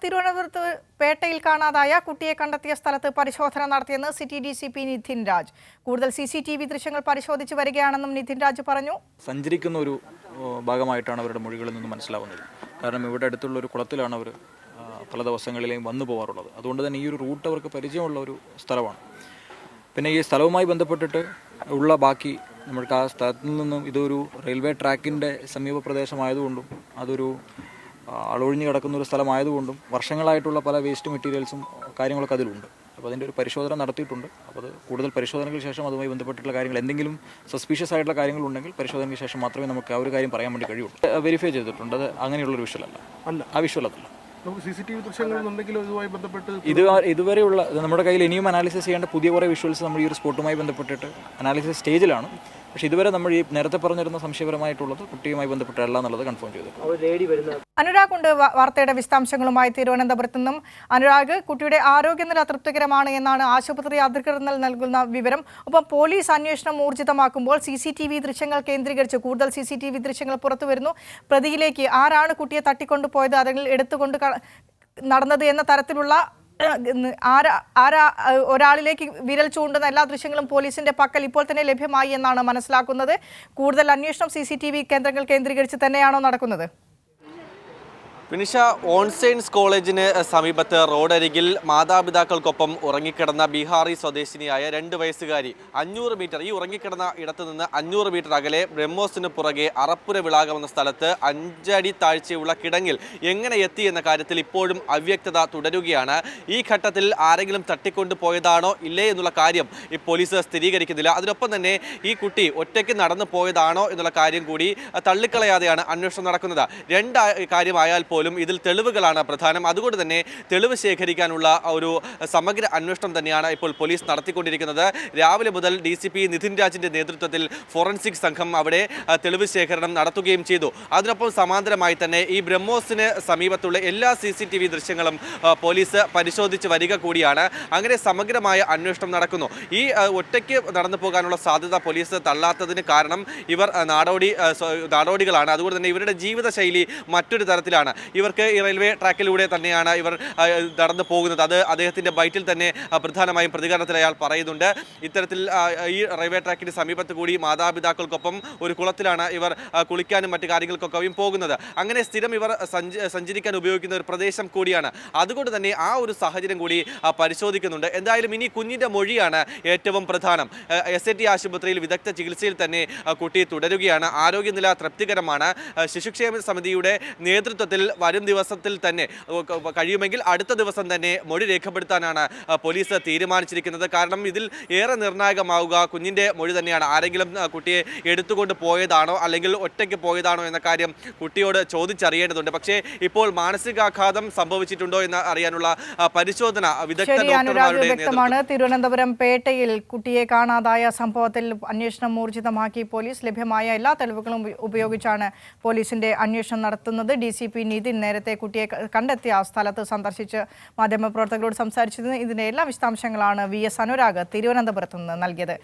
തിരുവനന്തപുരത്ത് പേട്ടയിൽ കാണാതായ കുട്ടിയെ കണ്ടെത്തിയ സ്ഥലത്ത് പരിശോധന നടത്തിയെന്ന് സിറ്റി ഡിസിപി നിതിൻ രാജ്. കൂടുതൽ CCTV ദൃശ്യങ്ങൾ പരിശോധിച്ചു വരികയാണെന്നും നിതിൻ രാജ് പറഞ്ഞു. സഞ്ചരിക്കുന്ന ഒരു ഭാഗമായിട്ടാണ് അവരുടെ മൊഴികളിൽ നിന്ന് മനസ്സിലാവുന്നത്. കാരണം ഇവിടെ അടുത്തുള്ള ഒരു കുളത്തിലാണ് അവർ പല ദിവസങ്ങളിലെയും വന്നു പോകാറുള്ളത്. അതുകൊണ്ട് തന്നെ ഈ ഒരു റൂട്ട് അവർക്ക് പരിചയമുള്ള ഒരു സ്ഥലമാണ്. പിന്നെ ഈ സ്ഥലവുമായി ബന്ധപ്പെട്ടിട്ട് ഉള്ള ബാക്കി നമ്മൾക്ക് ആ സ്ഥലത്തിൽ നിന്നും ഇതൊരു റെയിൽവേ ട്രാക്കിൻ്റെ സമീപ പ്രദേശമായതുകൊണ്ടും അതൊരു അളൊഴിഞ്ഞ് കിടക്കുന്ന ഒരു സ്ഥലമായതുകൊണ്ടും വർഷങ്ങളായിട്ടുള്ള പല വേസ്റ്റ് മെറ്റീരിയൽസും കാര്യങ്ങളൊക്കെ അതിലുണ്ട്. അപ്പോൾ അതിൻ്റെ ഒരു പരിശോധന നടത്തിയിട്ടുണ്ട്. അപ്പോൾ അത് കൂടുതൽ പരിശോധനയ്ക്ക് ശേഷം അതുമായി ബന്ധപ്പെട്ടിട്ടുള്ള കാര്യങ്ങൾ എന്തെങ്കിലും സസ്പീഷ്യസ് ആയിട്ടുള്ള കാര്യങ്ങളുണ്ടെങ്കിൽ പരിശോധനയ്ക്ക് ശേഷം മാത്രമേ നമുക്ക് ആ ഒരു കാര്യം പറയാൻ വേണ്ടി കഴിയുള്ളൂ. വെരിഫൈ ചെയ്തിട്ടുണ്ട്. അത് അങ്ങനെയുള്ളൊരു വിഷ്വലല്ല. ആ വിഷ്വലല്ല. CCTV ദൃശ്യങ്ങളുണ്ടെങ്കിലും ഇതുമായി ബന്ധപ്പെട്ട് ഇതുവരെയുള്ള നമ്മുടെ കയ്യിൽ ഇനിയും അനാലിസിസ് ചെയ്യേണ്ട പുതിയ കുറേ വിഷ്വൽസ് നമ്മൾ ഈ ഒരു സ്പോട്ടുമായി ബന്ധപ്പെട്ടിട്ട് അനാലിസിസ് സ്റ്റേജിലാണ്. പക്ഷേ ഇതുവരെ നമ്മൾ ഈ നേരത്തെ പറഞ്ഞിരുന്ന സംശയപരമായിട്ടുള്ളത് കുട്ടിയുമായി ബന്ധപ്പെട്ടല്ല എന്നുള്ളത് കൺഫേം ചെയ്തു. അനുരാഗ് ഉണ്ട് വാർത്തയുടെ വിശദാംശങ്ങളുമായി തിരുവനന്തപുരത്ത് നിന്നും. അനുരാഗ്, കുട്ടിയുടെ ആരോഗ്യനില തൃപ്തികരമാണ് എന്നാണ് ആശുപത്രി അധികൃതർ നൽകുന്ന വിവരം. ഒപ്പം പോലീസ് അന്വേഷണം ഊർജിതമാക്കുമ്പോൾ CCTV ദൃശ്യങ്ങൾ കേന്ദ്രീകരിച്ച് കൂടുതൽ CCTV ദൃശ്യങ്ങൾ പുറത്തു വരുന്നു. പ്രതിയിലേക്ക് ആരാണ് കുട്ടിയെ തട്ടിക്കൊണ്ടുപോയത്, അല്ലെങ്കിൽ എടുത്തുകൊണ്ട് നടന്നത് എന്ന തരത്തിലുള്ള ഒരാളിലേക്ക് വിരൽ ചൂണ്ടുന്ന എല്ലാ ദൃശ്യങ്ങളും പോലീസിന്റെ പക്കൽ ഇപ്പോൾ തന്നെ ലഭ്യമായി എന്നാണ് മനസ്സിലാക്കുന്നത്. കൂടുതൽ അന്വേഷണം CCTV കേന്ദ്രങ്ങൾ കേന്ദ്രീകരിച്ച് തന്നെയാണോ നടക്കുന്നത്? വിനിഷ, ഓൺസൈൻസ് കോളേജിന് സമീപത്ത് റോഡരികിൽ മാതാപിതാക്കൾക്കൊപ്പം ഉറങ്ങിക്കിടന്ന ബീഹാറി സ്വദേശിനിയായ 2 വയസ്സുകാരി 500 മീറ്റർ ഈ ഉറങ്ങിക്കിടന്ന ഇടത്തു നിന്ന് 500 മീറ്റർ അകലെ ബ്രഹ്മോസിന് പുറകെ അറപ്പുര വിളാകമെന്ന സ്ഥലത്ത് 5 അടി താഴ്ചയുള്ള കിടങ്ങിൽ എങ്ങനെ എത്തി എന്ന കാര്യത്തിൽ ഇപ്പോഴും അവ്യക്തത തുടരുകയാണ്. ഈ ഘട്ടത്തിൽ ആരെങ്കിലും തട്ടിക്കൊണ്ടു പോയതാണോ ഇല്ലേ എന്നുള്ള കാര്യം ഈ പോലീസ് സ്ഥിരീകരിക്കുന്നില്ല. അതിനൊപ്പം തന്നെ ഈ കുട്ടി ഒറ്റയ്ക്ക് നടന്നു പോയതാണോ എന്നുള്ള കാര്യം കൂടി തള്ളിക്കളയാതെയാണ് അന്വേഷണം നടക്കുന്നത്. കാര്യമായാൽ പോലും ഇതിൽ തെളിവുകളാണ് പ്രധാനം. അതുകൊണ്ട് തന്നെ തെളിവ് ശേഖരിക്കാനുള്ള ഒരു സമഗ്ര അന്വേഷണം തന്നെയാണ് ഇപ്പോൾ പോലീസ് നടത്തിക്കൊണ്ടിരിക്കുന്നത്. രാവിലെ മുതൽ DCP നിതിൻ രാജിന്റെ നേതൃത്വത്തിൽ ഫോറൻസിക് സംഘം അവിടെ തെളിവ് ശേഖരണം നടത്തുകയും ചെയ്തു. അതിനൊപ്പം സമാന്തരമായി തന്നെ ഈ ബ്രഹ്മോസിന് സമീപത്തുള്ള എല്ലാ CCTV ദൃശ്യങ്ങളും പോലീസ് പരിശോധിച്ച് വരിക കൂടിയാണ്. അങ്ങനെ സമഗ്രമായ അന്വേഷണം നടക്കുന്നു. ഈ ഒറ്റയ്ക്ക് നടന്നു പോകാനുള്ള സാധ്യത പോലീസ് തള്ളാത്തതിന് കാരണം ഇവർ നാടോടികളാണ്. അതുകൊണ്ട് തന്നെ ഇവരുടെ ജീവിതശൈലി മറ്റൊരു തരത്തിലാണ്. ഇവർക്ക് ഈ റെയിൽവേ ട്രാക്കിലൂടെ തന്നെയാണ് ഇവർ നടന്നു പോകുന്നത്. അത് അദ്ദേഹത്തിൻ്റെ ബൈറ്റിൽ തന്നെ പ്രധാനമായും പ്രതികരണത്തിൽ അയാൾ പറയുന്നുണ്ട്. ഇത്തരത്തിൽ ഈ റെയിൽവേ ട്രാക്കിന് സമീപത്ത് കൂടി മാതാപിതാക്കൾക്കൊപ്പം ഒരു കുളത്തിലാണ് ഇവർ കുളിക്കാനും മറ്റു കാര്യങ്ങൾക്കൊക്കെയും പോകുന്നത്. അങ്ങനെ സ്ഥിരം ഇവർ സഞ്ചരിക്കാൻ ഉപയോഗിക്കുന്ന ഒരു പ്രദേശം കൂടിയാണ്. അതുകൊണ്ട് തന്നെ ആ ഒരു സാഹചര്യം കൂടി പരിശോധിക്കുന്നുണ്ട്. എന്തായാലും ഇനി കുഞ്ഞിൻ്റെ മൊഴിയാണ് ഏറ്റവും പ്രധാനം. SAT ആശുപത്രിയിൽ വിദഗ്ധ ചികിത്സയിൽ തന്നെ കുട്ടി തുടരുകയാണ്. ആരോഗ്യനില തൃപ്തികരമാണ്. ശിശുക്ഷേമ സമിതിയുടെ നേതൃത്വത്തിൽ വരും ദിവസത്തിൽ തന്നെ കഴിയുമെങ്കിൽ അടുത്ത ദിവസം തന്നെ മൊഴി രേഖപ്പെടുത്താനാണ് പോലീസ് തീരുമാനിച്ചിരിക്കുന്നത്. കാരണം ഇതിൽ ഏറെ നിർണായകമാവുക കുഞ്ഞിൻ്റെ മൊഴി തന്നെയാണ്. ആരെങ്കിലും കുട്ടിയെ എടുത്തുകൊണ്ട് പോയതാണോ അല്ലെങ്കിൽ ഒറ്റയ്ക്ക് പോയതാണോ എന്ന കാര്യം കുട്ടിയോട് ചോദിച്ചറിയേണ്ടതുണ്ട്. പക്ഷേ ഇപ്പോൾ മാനസികാഘാതം സംഭവിച്ചിട്ടുണ്ടോ എന്ന് അറിയാനുള്ള പരിശോധന വിദഗ്ധ ഡോക്ടർമാരുടെ വ്യക്തമാണ്. തിരുവനന്തപുരം പേട്ടയിൽ കുട്ടിയെ കാണാതായ സംഭവത്തിൽ അന്വേഷണം ഊർജിതമാക്കി പോലീസ്. ലഭ്യമായ എല്ലാ തെളിവുകളും ഉപയോഗിച്ചാണ് പോലീസിന്റെ അന്വേഷണം നടത്തുന്നത്. DCP നിതിൻ നേരത്തെ കുട്ടിയെ കണ്ടെത്തിയ സ്ഥലത്ത് സന്ദർശിച്ച് മാധ്യമപ്രവർത്തകരോട് സംസാരിച്ചിരുന്നു. ഇതിന്റെ എല്ലാ വിശദാംശങ്ങളാണ് VS അനുരാഗ് തിരുവനന്തപുരത്ത് നിന്ന് നൽകിയത്.